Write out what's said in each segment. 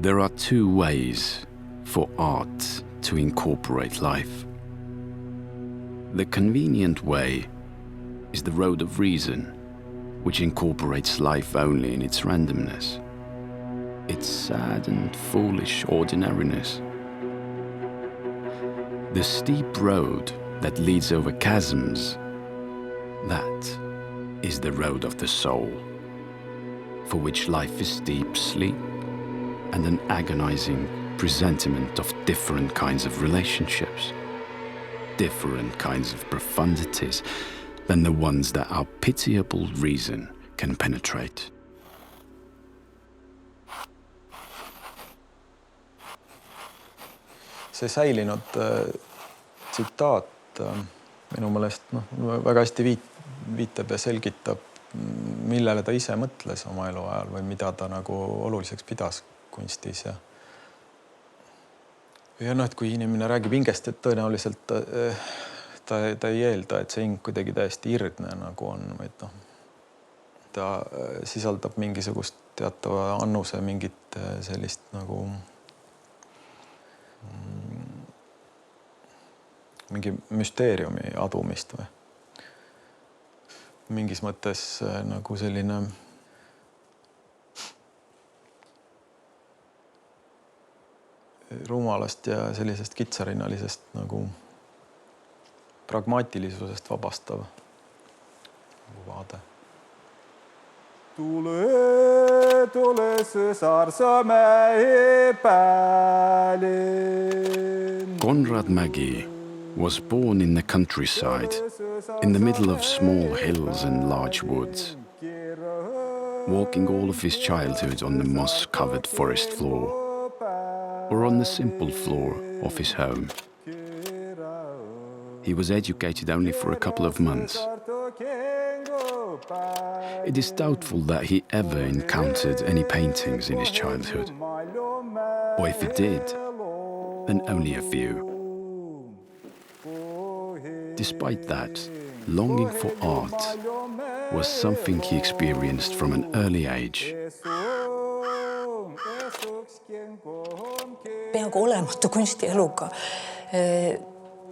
There are two ways for art to incorporate life. The convenient way is the road of reason, which incorporates life only in its randomness, its sad and foolish ordinariness. The steep road that leads over chasms, that is the road of the soul, for which life is deep sleep and an agonizing presentiment of different kinds of relationships, different kinds of profundities than the ones that our pitiable reason can penetrate. See säilinud tsitaat minu meelest väga hästi viitab ja selgitab, millele ta ise mõtles oma elu ajal või mida ta nagu oluliseks pidas kunstis. Ja et kui inimene räägib hingest, et tõenäoliselt ta ei eelda, et see hing kuidagi täiesti irdne nagu on, vaid ta sisaldab mingisugust teatava annuse, mingit sellist nagu mingi müsteeriumi adumist või mingis mõttes nagu selline rumalast ja sellisest kitsarinnalisest nagu pragmaatilisusest vabastav vaade. Tule sõsar sa mäe päälin. Konrad Mägi was born in the countryside, in the middle of small hills and large woods, walking all of his childhood on the moss-covered forest floor, or on the simple floor of his home. He was educated only for a couple of months. It is doubtful that he ever encountered any paintings in his childhood, or if he did, then only a few. Despite that, longing for art was something he experienced from an early age. Peaaegu olematu kunstieluga.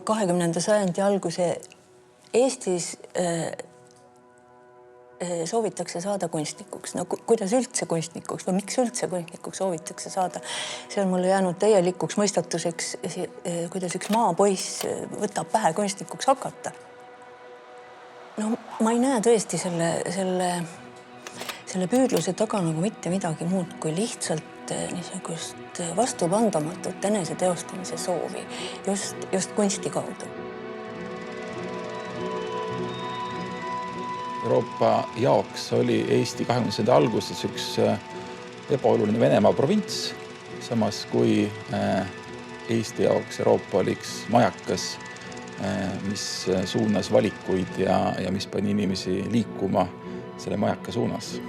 20. sajandi alguse Eestis soovitakse saada kunstnikuks. No kuidas üldse kunstnikuks või miks üldse kunstnikuks soovitakse saada? See on mulle jäänud täielikuks mõistatuseks, kuidas üks maapoiss võtab pähe kunstnikuks hakata. No ma ei näe tõesti selle püüdluse taga nagu mitte midagi muud kui lihtsalt niisugust vastupandamatut enese teostamise soovi just kunsti kaudu. Euroopa jaoks oli Eesti 20. alguses üks ebaoluline Venemaa provints, samas kui Eesti jaoks Euroopa oli üks majakas, mis suunas valikuid ja mis pani inimesi liikuma selle majaka suunas.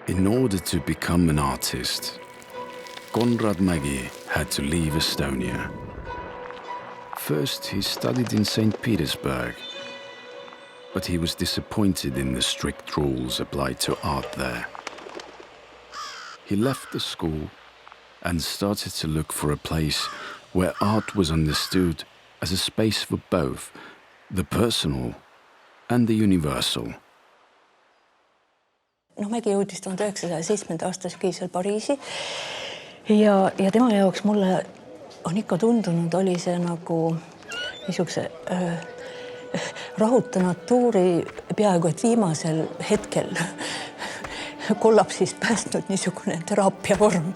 In order to become an artist, Konrad Mägi had to leave Estonia. First, he studied in St. Petersburg, but he was disappointed in the strict rules applied to art there. He left the school and started to look for a place where art was understood as a space for both the personal and the universal. Mägi jõudis 1907. aasta sügisel Pariisi ja tema jaoks mulle on ikka tundunud, oli see nagu niisuguse rahuta natuuri peaaegu et viimasel hetkel kollapsist päästnud niisugune teraapiavorm.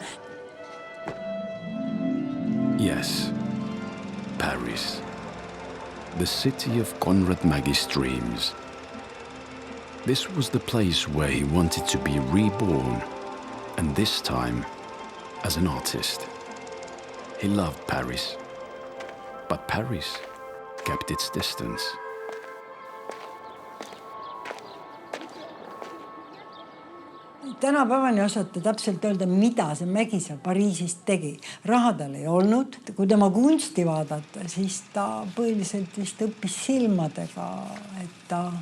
Yes, Paris, the city of Konrad Mägi's dreams. This was the place where he wanted to be reborn, and this time as an artist. He loved Paris, but Paris kept its distance. tänapäevani osata täpselt öelda, mida see Mägi seal Pariisis tegi. Raha tal ei olnud. Kui tema kunsti vaadata, siis ta põhiliselt vist õppis silmadega, et ta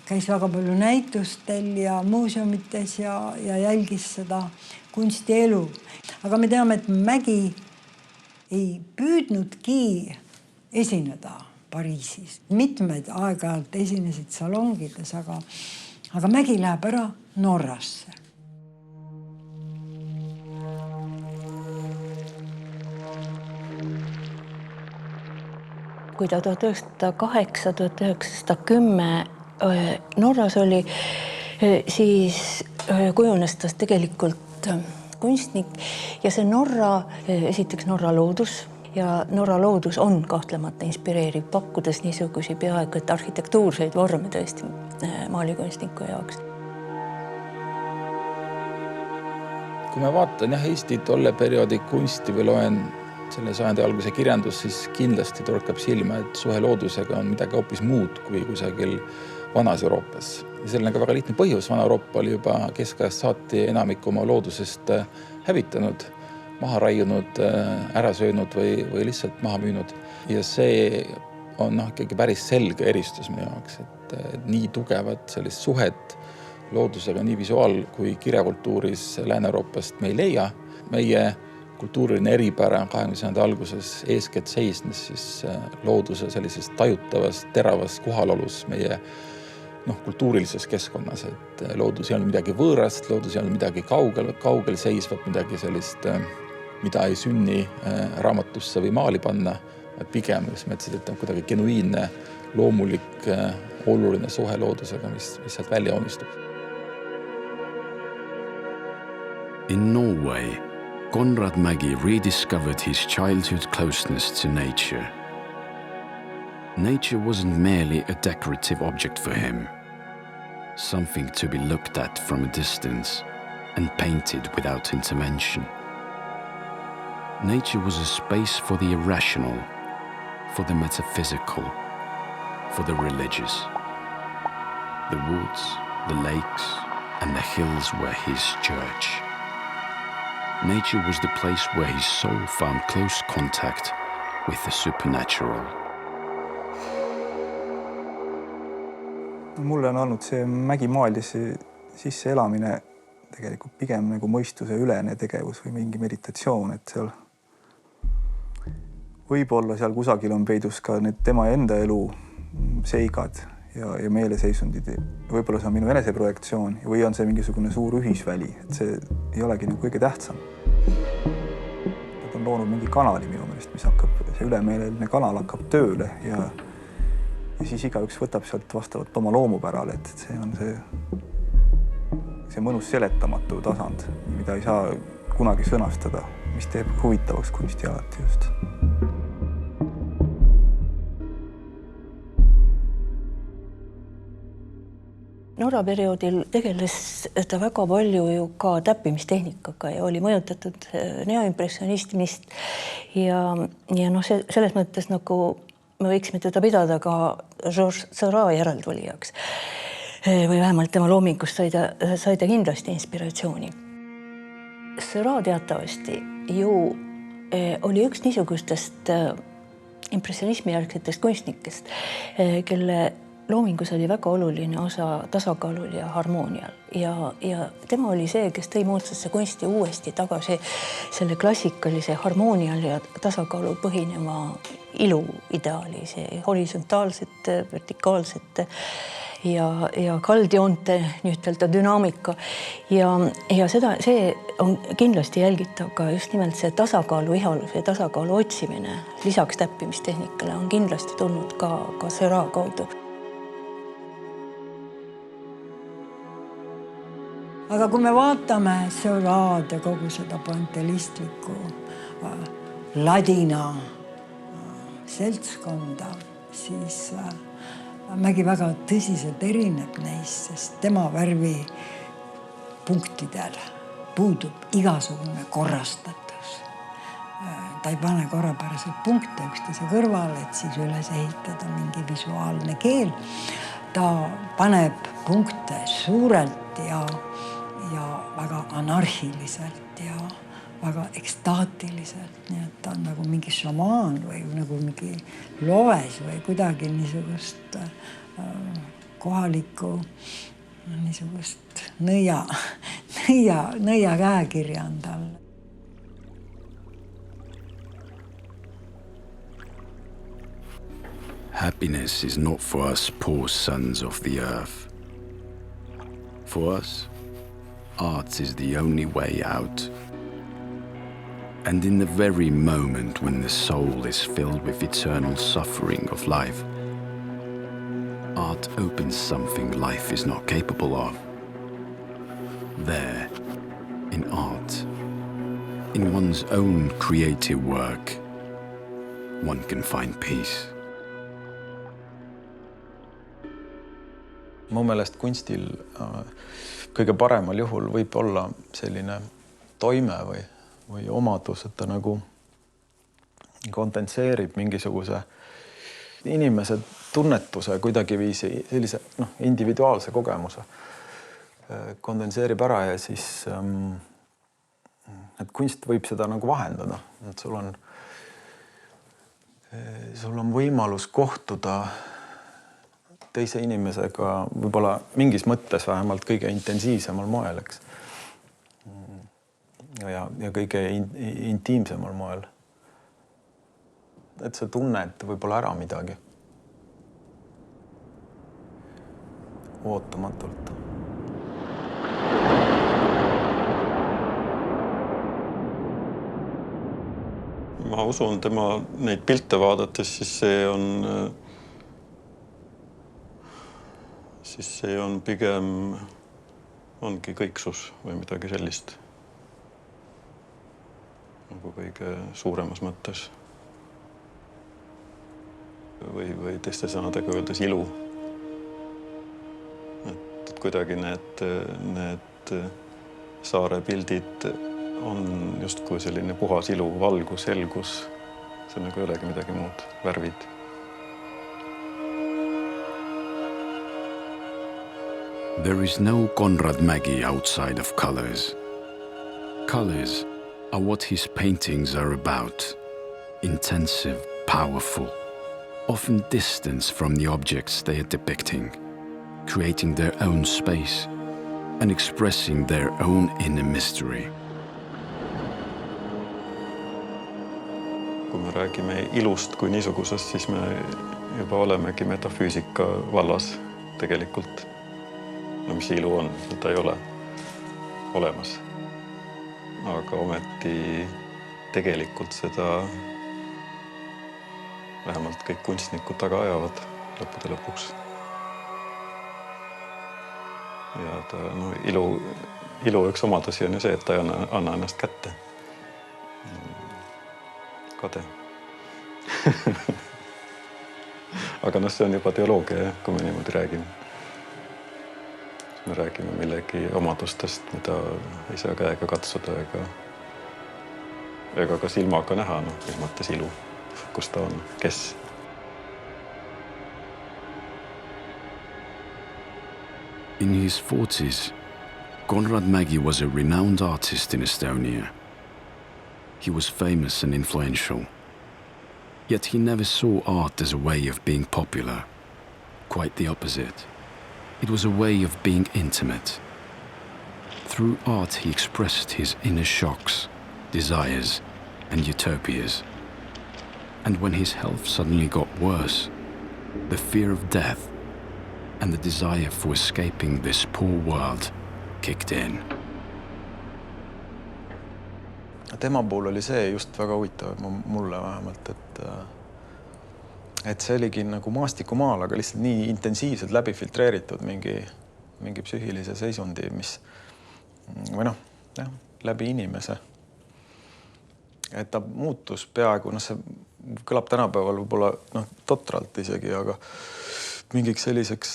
käis väga palju näitustel ja muuseumites ja jälgis seda kunstielu. Aga me teame, et Mägi ei püüdnudki esineda Pariisis. Mitmed aeg-ajalt esinesid salongides, aga Mägi läheb ära Norrasse. Kui ta 1908-1910 Norras oli, siis kujunes ta tegelikult kunstnik ja see esiteks Norra loodus ja Norra loodus on kahtlemata inspireeriv, pakkudes niisugusi peaaegu et arhitektuurseid vorme tõesti maalikunstniku jaoks. Kui ma vaatan Eesti tolle perioodi kunsti või loen selle sajandi alguse kirjandus, siis kindlasti torkab silma, et suhe loodusega on midagi hoopis muud kui kusagil vanas Euroopas. Ja sellel on ka väga lihtne põhjus. Vana Euroopa oli juba keskajast saati enamik oma loodusest hävitanud, maha raiunud, ära söönud või lihtsalt maha müünud. Ja see on ikkagi päris selge eristus meie jaoks, et nii tugevat sellist suhet loodusega nii visuaal- kui kirjakultuuris Lääne-Euroopast me ei leia. Meie kultuuriline eripära 20. alguses eeskätt seisnes siis looduse sellises tajutavas, teravas kohalolus meie kultuurilises keskkonnas, et loodus ei olnud midagi võõrast, loodus ei olnud midagi kaugel seisvat, midagi sellist, mida ei sünni raamatusse või maali panna, pigem, mis mõtlesid, et on kuidagi genuiinne, loomulik, oluline suhe loodusega, mis sealt välja joonistub. In Norway, Konrad Mägi rediscovered his childhood closeness to nature. Nature wasn't merely a decorative object for him, something to be looked at from a distance and painted without intervention. Nature was a space for the irrational, for the metaphysical, for the religious. The woods, the lakes, and the hills were his church. Nature was the place where his soul found close contact with the supernatural. Mulle on olnud see Mägi maaldisse sisse elamine tegelikult pigem nagu mõistuse ülene tegevus või mingi meditatsioon, et seal võib-olla seal kusagil on peidus ka need tema enda elu seigad ja meeleseisundid. Võib-olla see on minu eneseprojektsioon või on see mingisugune suur ühisväli, et see ei olegi nagu kõige tähtsam. Nad on loonud mingi kanali minu meelest, mis hakkab, see ülemeeleline kanal hakkab tööle ja siis igaüks võtab sealt vastavalt oma loomupärale, et see on see mõnus seletamatu tasand, mida ei saa kunagi sõnastada, mis teeb huvitavaks kunsti alati just. Norra perioodil tegeles ta väga palju ju ka täppimistehnikaga ja oli mõjutatud neoimpressionismist ja selles mõttes nagu me võiksime teda pidada ka Georges Seurat järeltulijaks. Või vähemalt tema loomingust sai ta kindlasti inspiratsiooni. Seurat teatavasti ju oli üks niisugustest impressionismi järgsetest kunstnikest, kelle loomingus oli väga oluline osa tasakaalul ja harmoonial ja tema oli see, kes tõi moodsesse kunsti uuesti tagasi selle klassikalise harmoonial ja tasakaalul põhineva ilu ideaali, see horisontaalsete, vertikaalsete ja kaldjoonte nii-ütelda dünaamika ja see on kindlasti jälgitav ka just nimelt see tasakaalu ihalus ja tasakaalu otsimine lisaks täppimistehnikale on kindlasti tulnud ka Seurat kaudu. Aga kui me vaatame Seurat ja kogu seda pointilistlikku ladina seltskonda, siis Mägi väga tõsiselt erineb neist, sest tema värvipunktidel puudub igasugune korrastatus. Ta ei pane korrapäraseid punkte üksteise kõrval, et siis üles ehitada mingi visuaalne keel. Ta paneb punkte suurelt ja väga anarhiliselt ja väga ekstaatiliselt, nii et ta on nagu mingi šamaan või nagu mingi loes või kuidagi niisugust kohalikku niisugust nõia käekirja on tal. Happiness is not for us poor sons of the earth. For us, art is the only way out. And in the very moment when the soul is filled with eternal suffering of life, art opens something life is not capable of. There, in art, in one's own creative work, one can find peace. Mu meelest kunstil kõige paremal juhul võib olla selline toime või omadus, et ta nagu kondenseerib mingisuguse inimese tunnetuse kuidagiviisi sellise individuaalse kogemuse. Kondenseerib ära ja siis et kunst võib seda nagu vahendada. Et sul on võimalus kohtuda teise inimesega võib-olla mingis mõttes vähemalt kõige intensiivsemal moel, eks. Ja kõige intiimsemal moel. Et sa tunned võib-olla ära midagi. Ootamatult. Ma usun tema neid pilte vaadates, siis see on pigem ongi kõiksus või midagi sellist. Nagu kõige suuremas mõttes. Või teiste sõnadega öeldes ilu. Et kuidagi need saare pildid on justkui selline puhas ilu, valgus, selgus. See nagu ei olegi midagi muud, värvid. There is no Konrad Mägi outside of colors. Colors are what his paintings are about. Intensive, powerful, often distant from the objects they are depicting, creating their own space and expressing their own inner mystery. Kui me räägime ilust kui niisugusest, siis me juba olemegi metafüüsika vallas tegelikult. No mis ilu on, ta ei ole olemas. Aga ometi tegelikult seda vähemalt kõik kunstnikud taga ajavad lõppude lõpuks. Ja ta, ilu üks omadusi on ju see, et ta ei anna ennast kätte. Kade. Aga see on juba teoloogia, kui me niimoodi räägime. Me räägime millegi omadustest, mida ei saa käega katsuda ega ka silmaga näha, mis mõttes ilu, kus ta on, kes. In his 40s, Konrad Mägi was a renowned artist in Estonia. He was famous and influential. Yet he never saw art as a way of being popular. Quite the opposite. It was a way of being intimate. Through art, he expressed his inner shocks, desires, and utopias. And when his health suddenly got worse, the fear of death and the desire for escaping this poor world kicked in. Tema puhul oli see just väga huvitav mulle vähemalt, et see oligi nagu maastikumaal, aga lihtsalt nii intensiivselt läbi filtreeritud mingi psüühilise seisundi, mis või läbi inimese. Et ta muutus peaaegu, see kõlab tänapäeval võib-olla totralt isegi, aga mingiks selliseks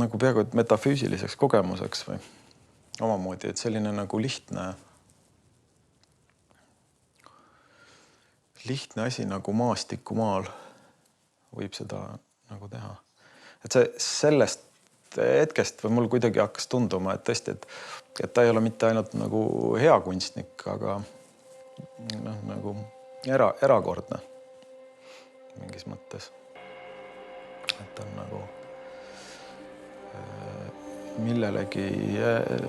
nagu peaaegu metafüüsiliseks kogemuseks või omamoodi, et selline nagu lihtne asi nagu maastikumaal võib seda nagu teha. Et sellest hetkest või mul kuidagi hakkas tunduma, et tõesti, et et ta ei ole mitte ainult nagu hea kunstnik, aga nagu erakordne mingis mõttes. Et on nagu millelegi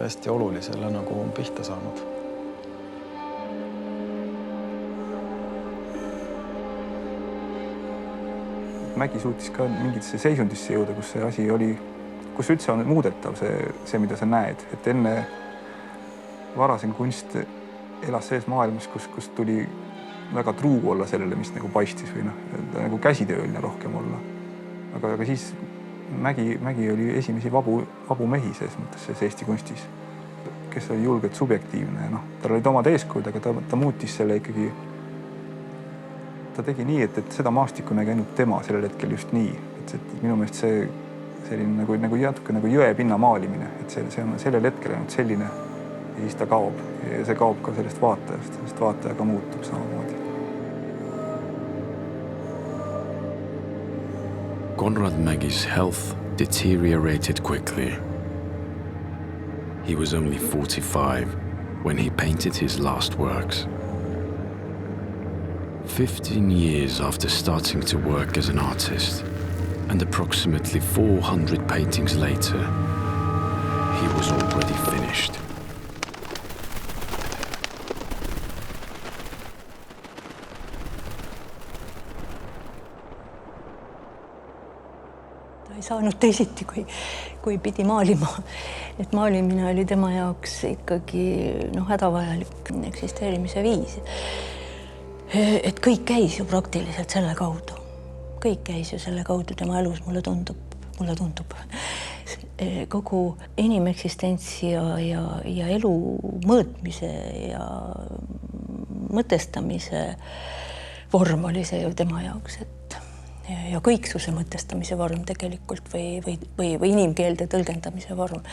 hästi olulisele nagu pihta saanud. Mägi suutis ka mingitesse seisundisse jõuda, kus see asi oli, kus üldse on muudetav see, mida sa näed. Et enne varasem kunst elas selles maailmas, kus tuli väga truu olla sellele, mis nagu paistis või nagu käsitööline rohkem olla. Aga siis Mägi oli esimesi vabu mehi selles mõttes selles Eesti kunstis, kes oli julgelt subjektiivne. Tal olid omad eeskujud, aga ta muutis selle ikkagi. Ta tegi nii, et seda maastikku nägi ainult tema sellel hetkel just nii. Et minu meelest see selline nagu jatuke nagu jõe pinna maalimine, et see on sellel hetkel ainult selline ja siis ta kaob. Ja see kaob ka sellest vaatajast, sest vaataja ka muutub samamoodi. Konrad Mägi's health deteriorated quickly. He was only 45 when he painted his last works. 15 years after starting to work as an artist, and approximately 400 paintings later, he was already finished. Ta ei saanud teisiti, kui pidi maalima. Et maalimine oli tema jaoks ikkagi hädavajalik eksisteerimise viis. Et kõik käis ju praktiliselt selle kaudu. Kõik käis ju selle kaudu tema elus, mulle tundub. Kogu inimeksistentsi ja elu mõõtmise ja mõtestamise vorm oli see ju tema jaoks, ja kõiksuse mõtestamise vorm tegelikult või inimkeelde tõlgendamise vorm.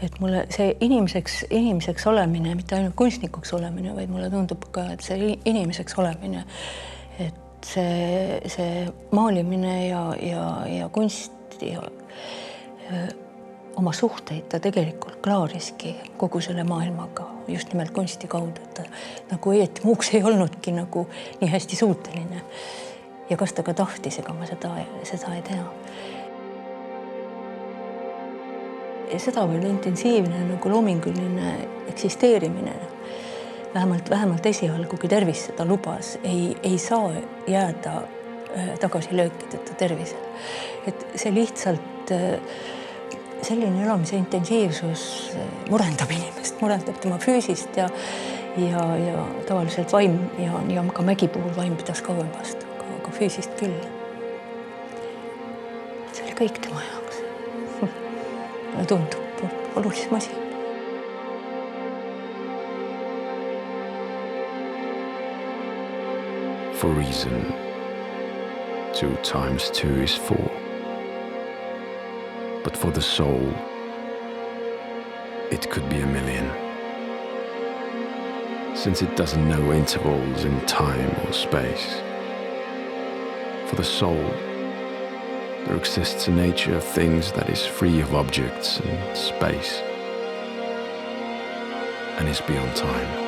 Et mulle see inimeseks olemine, mitte ainult kunstnikuks olemine, vaid mulle tundub ka, et see inimeseks olemine, et see maalimine ja kunst ja oma suhteid ta tegelikult klaariski kogu selle maailmaga, just nimelt kunsti kaudu, et ta nagu õieti muuks ei olnudki nagu nii hästi suuteline. Ja kas ta ka tahtis, ega ma seda ei tea. Ja seda veel intensiivne nagu loominguline eksisteerimine, vähemalt esialgu, kui tervis seda lubas, ei saa jääda tagasilöökideta tervisel. Et see lihtsalt selline elamise intensiivsus murendab inimest, murendab tema füüsist ja tavaliselt vaim ja ka Mägi puhul vaim pidas kauem vastu, aga füüsist küll. See oli kõik tema jaoks. Mulle tundub olulisem asi. For reason, 2 times 2 is 4. But for the soul, it could be 1,000,000. Since it doesn't know intervals in time or space. For the soul, there exists a nature of things that is free of objects and space, and is beyond time.